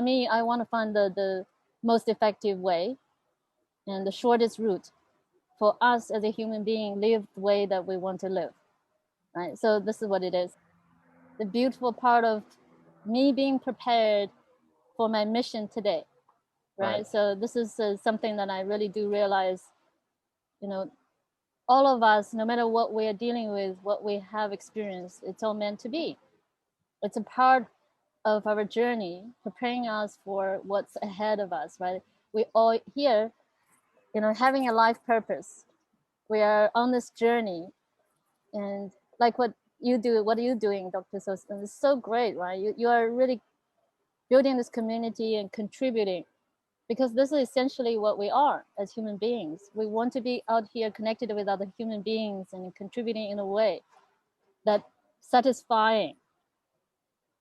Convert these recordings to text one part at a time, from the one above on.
For me, I want to find the most effective way and the shortest route for us as a human being, live the way that we want to live, right? So this is what it is. The beautiful part of me being prepared for my mission today, right? So this is something that I really do realize, you know, all of us, no matter what we are dealing with, what we have experienced, it's all meant to be. It's a part of our journey, preparing us for what's ahead of us, right? We all here, having a life purpose. We are on this journey, and like what you do, what are you doing, Dr. Sostin? It's so great, right? You are really building this community and contributing, because this is essentially what we are as human beings. We want to be out here connected with other human beings and contributing in a way that's satisfying,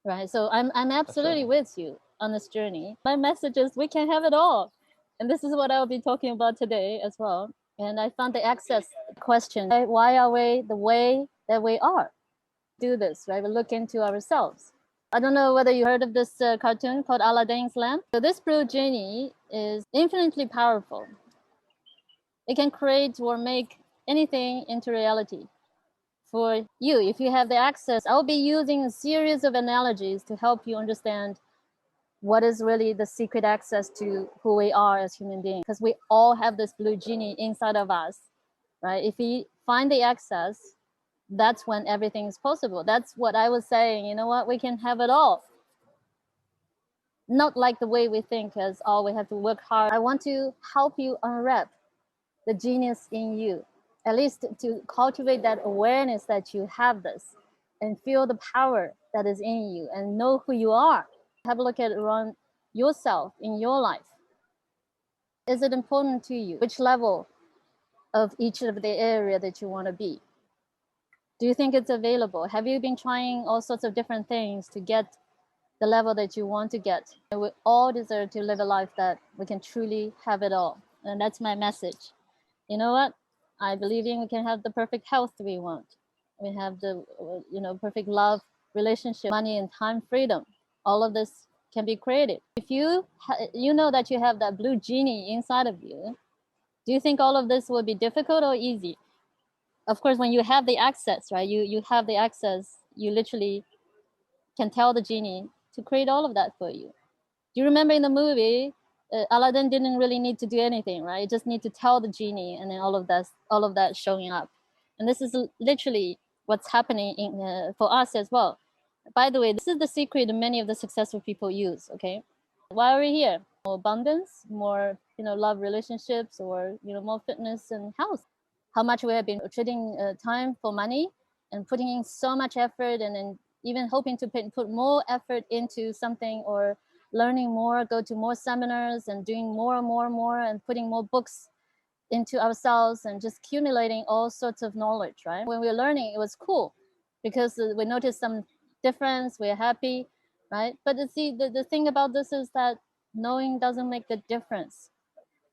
right? So I'm absolutely with you on this journey. My message is we can have it all. And this is what I'll be talking about today as well. And I found the access question. Why are we the way that we are? Do this, right? We look into ourselves. I don't know whether you heard of this cartoon called Aladdin's Lamp. So this Blue Genie is infinitely powerful. It can create or make anything into reality. For you, if you have the access, I'll be using a series of analogies to help you understand what is really the secret access to who we are as human beings. Because we all have this Blue Genie inside of us, right? If we find the access, that's when everything is possible. That's what I was saying. You know what? We can have it all. Not like the way we think as, oh, we have to work hard. I want to help you unwrap the genius in you, at least to cultivate that awareness that you have this and feel the power that is in you and know who you are. Have a look at around yourself in your life. Is it important to you? Which level of each of the area that you want to be? Do you think it's available? Have you been trying all sorts of different things to get the level that you want to get? We all deserve to live a life that we can truly have it all. And that's my message. You know what? I believe in we can have the perfect health we want. We have the, perfect love, relationship, money, and time freedom. All of this can be created. If you know that you have that Blue Genie inside of you, do you think all of this will be difficult or easy? Of course, when you have the access, right? You have the access. You literally can tell the genie to create all of that for you. Do you remember in the movie, Aladdin didn't really need to do anything, right? You just need to tell the genie, and then all of that showing up. And this is literally what's happening for us as well. By the way, this is the secret many of the successful people use. Okay, why are we here? More abundance, more love, relationships, or more fitness and health. How much we have been trading time for money and putting in so much effort, and then even hoping to put more effort into something, or learning more, go to more seminars and doing more and more and more, and putting more books into ourselves and just accumulating all sorts of knowledge, right? When we were learning, it was cool because we noticed some difference, we're happy, right? But see, the thing about this is that knowing doesn't make the difference.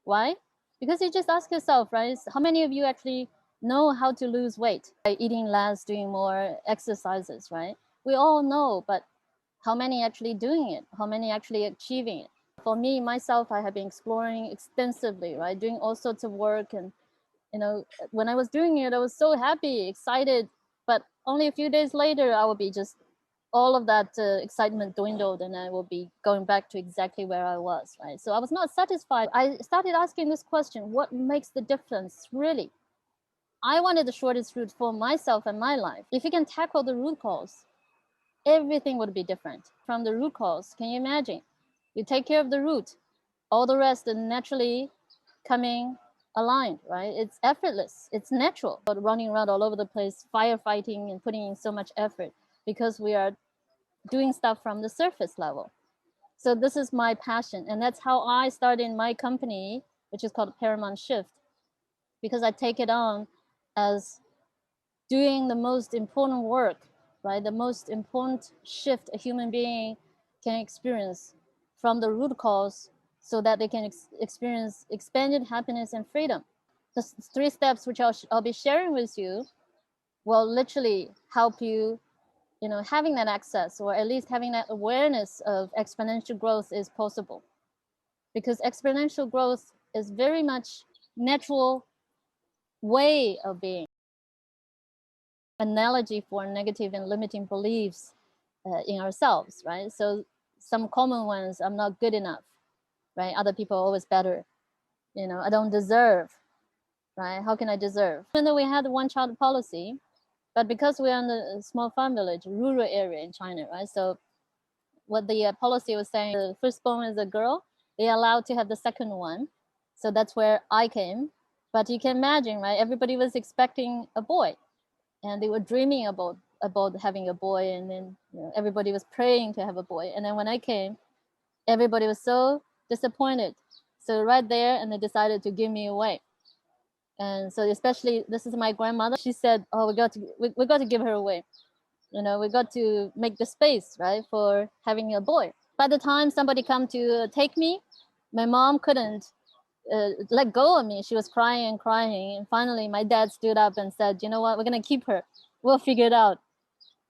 Why? Because you just ask yourself, right? How many of you actually know how to lose weight by eating less, doing more exercises, right? We all know, but how many actually doing it? How many actually achieving it? For me, myself, I have been exploring extensively, right? Doing all sorts of work. And, when I was doing it, I was so happy, excited. But only a few days later, I would be just all of that excitement dwindled, and I will be going back to exactly where I was, right? So I was not satisfied. I started asking this question, what makes the difference really? I wanted the shortest route for myself and my life. If you can tackle the root cause, everything would be different. From the root cause, can you imagine? You take care of the root, all the rest is naturally coming aligned, right? It's effortless, it's natural. But running around all over the place, firefighting and putting in so much effort because we are doing stuff from the surface level. So this is my passion, and that's how I started my company, which is called Paramount Shift, because I take it on as doing the most important work, right? The most important shift a human being can experience from the root cause, so that they can experience expanded happiness and freedom. The 3 steps which I'll be sharing with you will literally help you, having that access, or at least having that awareness of exponential growth is possible. Because exponential growth is very much natural way of being. Analogy for negative and limiting beliefs in ourselves, right? So some common ones: I'm not good enough, right? Other people are always better. I don't deserve, right? How can I deserve? Even though we had the one-child policy, but because we're in a small farm village, rural area in China, right? So what the policy was saying, the firstborn is a girl, they allowed to have the second one. So that's where I came. But you can imagine, right? Everybody was expecting a boy, and they were dreaming about having a boy, and then everybody was praying to have a boy. And then when I came, everybody was so disappointed. So right there, and they decided to give me away. And so especially, this is my grandmother. She said, "Oh, we got to give her away. We got to make the space, right, for having a boy." By the time somebody come to take me, my mom couldn't let go of me. She was crying and crying. And finally, my dad stood up and said, "You know what? We're going to keep her. We'll figure it out."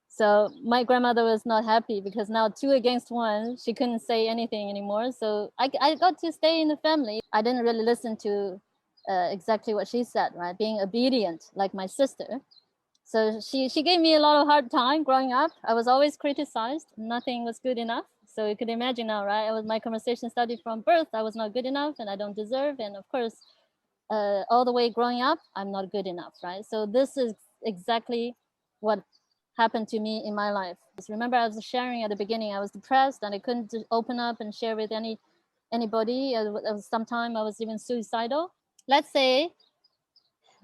So my grandmother was not happy, because now 2 against 1, she couldn't say anything anymore. So I got to stay in the family. I didn't really listen to exactly what she said, right? Being obedient like my sister. So she gave me a lot of hard time growing up. I was always criticized. Nothing was good enough. So you could imagine now, right? My conversation started from birth. I was not good enough, and I don't deserve. And of course, all the way growing up, I'm not good enough, right? So this is exactly what happened to me in my life. Remember, I was sharing at the beginning, I was depressed and I couldn't open up and share with anybody. Sometimes I was even suicidal. Let's say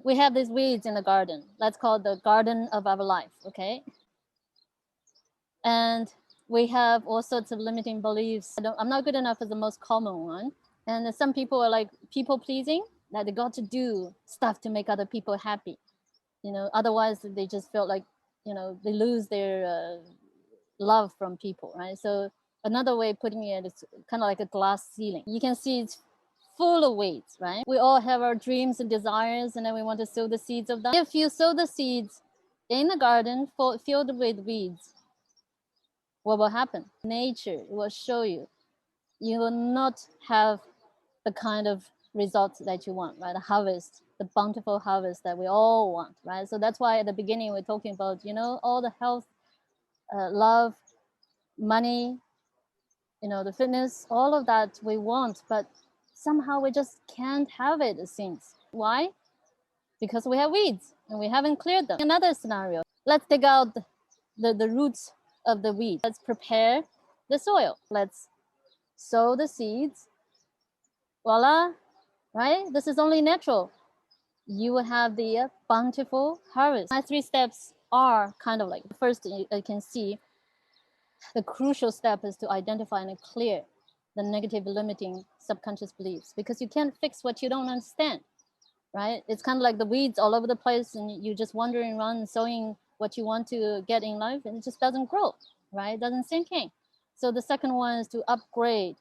we have these weeds in the garden. Let's call it the garden of our life, okay? And we have all sorts of limiting beliefs. I'm not good enough is the most common one. And some people are like people pleasing, that they got to do stuff to make other people happy. Otherwise they just feel like, they lose their love from people, right? So another way of putting it is kind of like a glass ceiling. You can see it's full of weeds, right? We all have our dreams and desires, and then we want to sow the seeds of them. If you sow the seeds in the garden filled with weeds, what will happen? Nature will show you. You will not have the kind of results that you want, right? The harvest, the bountiful harvest that we all want, right? So that's why at the beginning we're talking about, all the health, love, money, the fitness, all of that we want, but somehow we just can't have it, it seems. Why? Because we have weeds and we haven't cleared them. Another scenario, let's dig out the roots of the weed. Let's prepare the soil. Let's sow the seeds. Voila, right? This is only natural. You will have the bountiful harvest. My 3 steps are kind of like, first, you can see the crucial step is to identify and clear the negative limiting subconscious beliefs, because you can't fix what you don't understand, right? It's kind of like the weeds all over the place, and you're just wandering around sowing what you want to get in life, and it just doesn't grow, right? It doesn't sink in. So the second one is to upgrade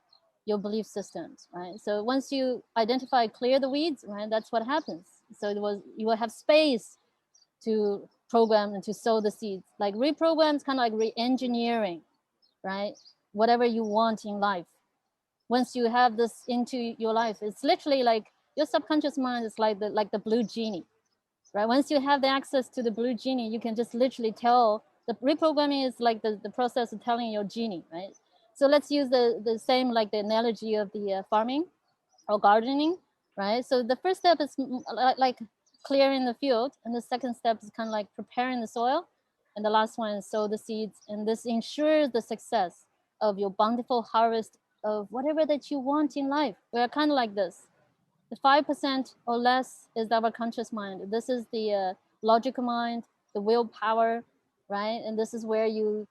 your belief systems, right? So once you identify, clear the weeds, right, that's what happens. So you will have space to program and to sow the seeds. Like reprogram is kind of like re-engineering, right? Whatever you want in life. Once you have this into your life, it's literally like your subconscious mind is like the Blue Genie, right? Once you have the access to the Blue Genie, you can just literally tell. The reprogramming is like the process of telling your genie, right? So let's use the same, like the analogy of the farming or gardening, right? So the first step is like clearing the field, and the second step is kind of like preparing the soil, and the last one is sow the seeds. And this ensures the success of your bountiful harvest of whatever that you want in life. We're kind of like this. The 5% or less is our conscious mind. This is the logical mind, the willpower, right? And this is where you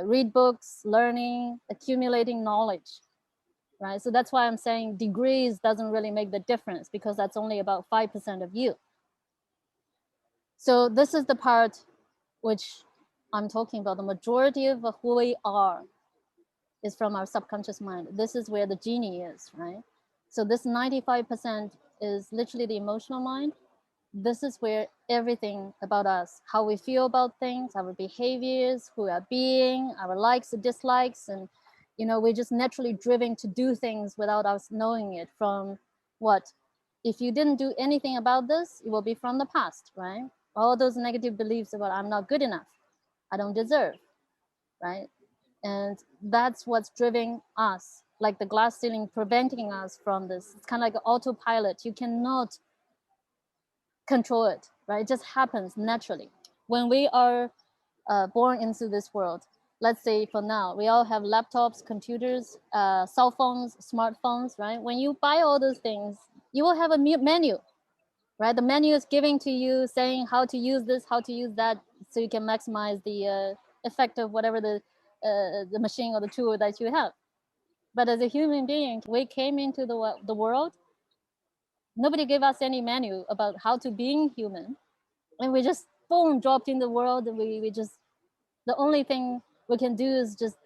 read books, learning, accumulating knowledge, right? So that's why I'm saying degrees doesn't really make the difference, because that's only about 5% of you. So this is the part which I'm talking about. The majority of who we are is from our subconscious mind. This is where the genie is, right? So this 95% is literally the emotional mind, This is where everything about us, how we feel about things, our behaviors, who we are being, our likes and dislikes, and we're just naturally driven to do things without us knowing it. From what? If you didn't do anything about this, it will be from the past, right? All those negative beliefs about I'm not good enough, I don't deserve, right? And that's what's driving us, like the glass ceiling preventing us from this. It's kind of like an autopilot. You cannot control it, right? It just happens naturally. When we are born into this world, let's say for now, we all have laptops, computers, cell phones, smartphones, right? When you buy all those things, you will have a menu, right? The menu is giving to you, saying how to use this, how to use that, so you can maximize the effect of whatever the machine or the tool that you have. But as a human being, we came into the world. Nobody gave us any menu about how to being human, and we just boom dropped in the world. And we just, the only thing we can do is just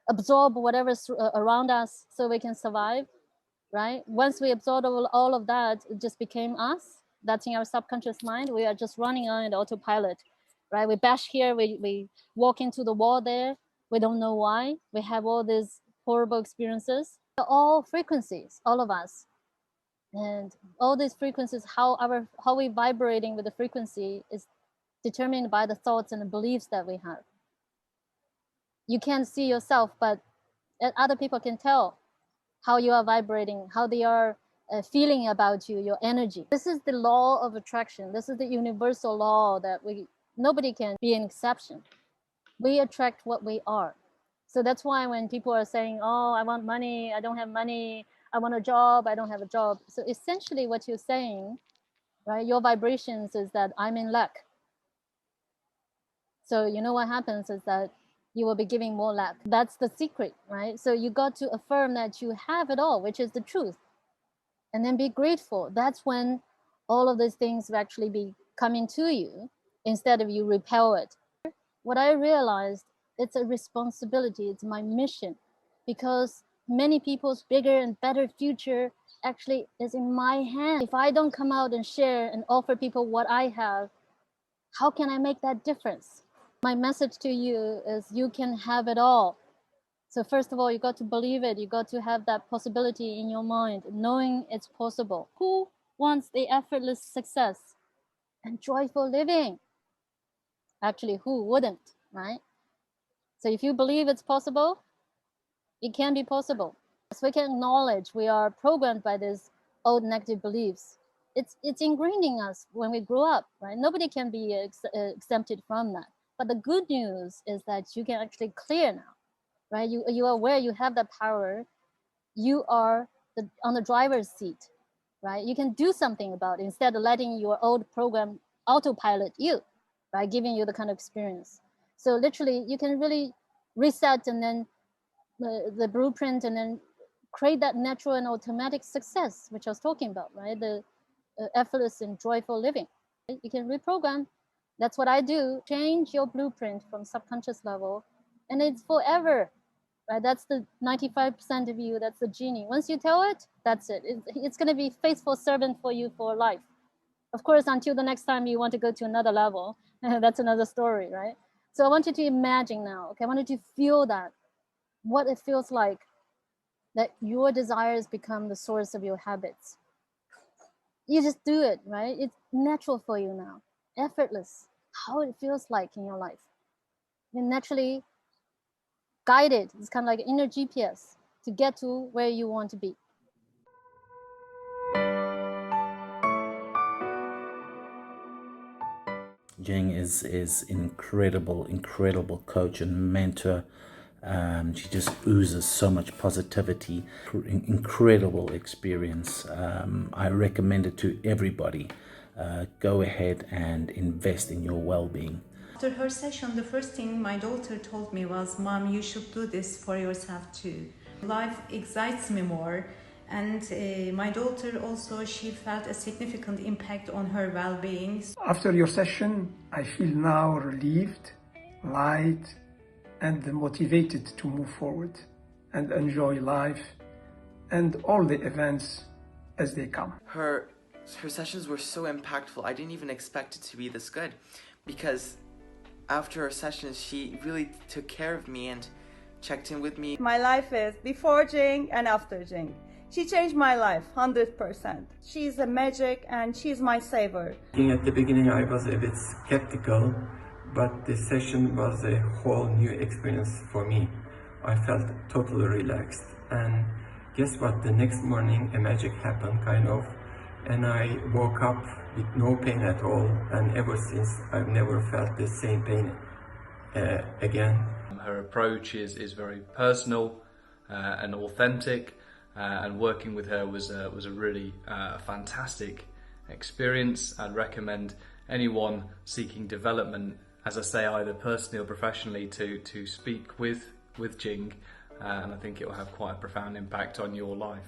absorb whatever's around us so we can survive, right? Once we absorb all of that, it just became us. That's in our subconscious mind. We are just running on an autopilot, right? We bash here, we walk into the wall there. We don't know why. We have all these horrible experiences. They're all frequencies, all of us. And all these frequencies, how we vibrating with the frequency is determined by the thoughts and the beliefs that we have. You can't see yourself, but other people can tell how you are vibrating, how they are feeling about you, your energy. This is the law of attraction. This is the universal law that nobody can be an exception. We attract what we are. So that's why when people are saying, oh, I want money, I don't have money, I want a job, I don't have a job. So essentially what you're saying, right, your vibrations is that I'm in lack. So you know what happens is that you will be giving more lack. That's the secret, right? So you got to affirm that you have it all, which is the truth. And then be grateful. That's when all of these things will actually be coming to you instead of you repel it. What I realized, it's a responsibility, it's my mission, because many people's bigger and better future actually is in my hand. If I don't come out and share and offer people what I have, how can I make that difference? My message to you is you can have it all. So first of all, you got to believe it. You got to have that possibility in your mind, knowing it's possible. Who wants the effortless success and joyful living? Actually, who wouldn't, right? So if you believe it's possible, it can be possible. So we can acknowledge we are programmed by these old negative beliefs. It's ingrained in us when we grow up, right? Nobody can be exempted from that. But the good news is that you can actually clear now, right? You are aware you have that power. You are on the driver's seat, right? You can do something about it instead of letting your old program autopilot you, right? Giving you the kind of experience. So literally, you can really reset and then the blueprint and then create that natural and automatic success, which I was talking about, right? The effortless and joyful living. You can reprogram. That's what I do. Change your blueprint from subconscious level, and it's forever, right? That's the 95% of you. That's the genie. Once you tell it, that's it. It's going to be faithful servant for you for life. Of course, until the next time you want to go to another level, that's another story, right? So I want you to imagine now, okay? I want you to feel that, what it feels like that your desires become the source of your habits. You just do it, right? It's natural for you now, effortless, how it feels like in your life. You're naturally guided. It's kind of like an inner GPS to get to where you want to be. Jing is incredible coach and mentor. She just oozes so much positivity. Incredible experience. I recommend it to everybody. Go ahead and invest in your well-being. After her session, the first thing my daughter told me was, Mom, you should do this for yourself too. Life excites me more. And my daughter also, she felt a significant impact on her well-being. After your session, I feel now relieved, light, and motivated to move forward and enjoy life and all the events as they come. Her Her sessions were so impactful. I didn't even expect it to be this good, because after her sessions, she really took care of me and checked in with me. My life is before Jing and after Jing. She changed my life 100%. She's a magic and she's my savior. At the beginning I was a bit skeptical, but the session was a whole new experience for me. I felt totally relaxed, and guess what, the next morning a magic happened, kind of, and I woke up with no pain at all, and ever since I've never felt the same pain again. Her approach is very personal and authentic, and working with her was a really fantastic experience. I'd recommend anyone seeking development, as I say, either personally or professionally, to speak with Jing, and I think it will have quite a profound impact on your life.